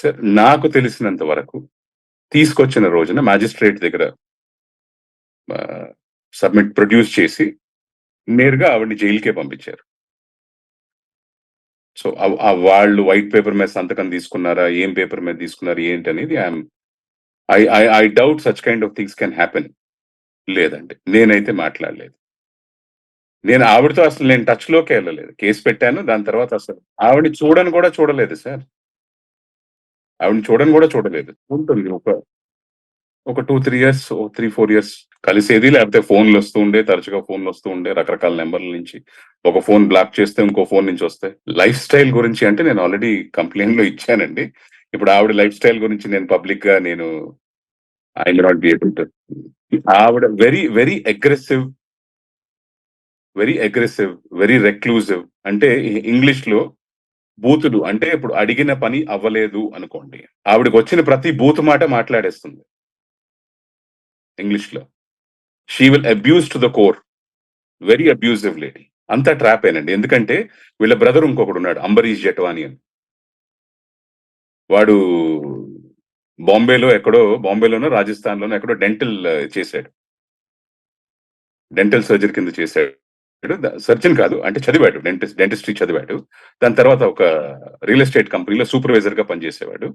Sir నాకు తెలిసినంత వరకు తీసుకొచ్చిన రోజున మ్యాజిస్ట్రేట్ దగ్గర ప్రొడ్యూస్ చేసి నేరుగా ఆవిడని జైలుకే పంపించారు. సో, వాళ్ళు వైట్ పేపర్ మీద సంతకం తీసుకున్నారా? ఏం పేపర్ మీద తీసుకున్నారు? ఏంటనేది I doubt such kind of things can happen. లేదండి. నేనైతే మాట్లాడలేదు. ఆవిడతో అసలు నేను టచ్‌లోకే ఎళ్ళలేదు. కేస్ పెట్టాను. దాని తర్వాత అసలు ఆవిడని చూడను కూడా చూడలేదు సార్. ఆవిడని చూడను కూడా చూడలేదు. ఉంటుంది. ఒక 2, 3 ఇయర్స్, 3, 4 ఇయర్స్ కలిసేది. లేకపోతే ఫోన్‌లొస్తూ ఉండే. తరచుగా ఫోన్‌లొస్తూ ఉండే రకరకాల నంబర్‌ల నుంచి. ఒక ఫోన్ బ్లాక్ చేస్తే ఇంకో ఫోన్ నుంచి వస్తాయి. లైఫ్ స్టైల్ గురించి అంటే నేను ఆల్రెడీ కంప్లెయింట్‌లో ఇచ్చానండి. ఇప్పుడు ఆవిడ లైఫ్ స్టైల్ గురించి నేను పబ్లిక్‌గా I may not be able to. ఆవిడ వెరీ, వెరీ అగ్రెసివ్, వెరీ రెక్లూజివ్. అంటే ఇంగ్లీష్‌లో బూతులు అంటే ఇప్పుడు అడిగిన పని అవ్వలేదు అనుకోండి. ఆవిడకొచ్చిన ప్రతి బూతు మాట మాట్లాడేస్తుంది ఇంగ్లీష్‌లో. She will abuse to the core. Very abusive lady. అంతా ట్రాపేనండి. ఎందుకంటే వీళ్ళ బ్రదర్ ఇంకొకడున్నాడు 'అంబరీష్ జట్వాని' అని. వాడు బాంబేలోనో, రాజస్థాన్‌లోనో ఎక్కడో డెంటల్ చేశాడు. డెంటల్ సర్జరీ కింద చేశాడు. సర్జన్ కాదు. అంటే చదివాడు. డెంటిస్ట్రీ చదివాడు. దాని తర్వాత ఒక రియల్ ఎస్టేట్ కంపెనీలో సూపర్వైజర్‌గా పనిచేసేవాడు.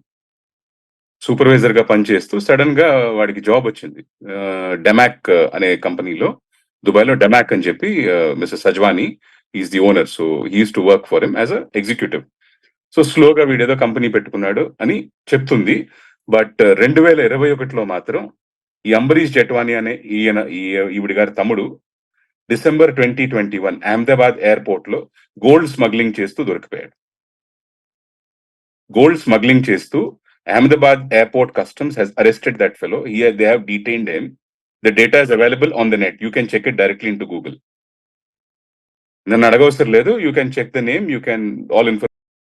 సూపర్వైజర్‌గా పనిచేస్తూ సడెన్‌గా వాడికి జాబొచ్చింది. డెమాక్ అనే కంపెనీలో దుబాయ్‌లో డెమాక్ అని చెప్పి mister Sajwani is the owner. So, he used to work for him as a executive. So, స్లోగా వీడేదో కంపెనీ పెట్టుకున్నాడు అని చెప్తుంది. బట్ 2021లో మాత్రం ఈ అంబరీష్ జట్వాని అనే ఈవిడ గారి తమ్ముడు డిసెంబర్ 2021 అహ్మదాబాద్ ఎయిర్‌పోర్ట్‌లో గోల్డ్ స్మగ్లింగ్ చేస్తూ దొరికిపోయాడు. గోల్డ్ స్మగ్లింగ్ చేస్తూ Ahmedabad Airport Customs has arrested that fellow. They have detained him. The data is available on the net. You can check it directly into Google. నన్ను అడగవసరం లేదు. You can check the name. You can all information.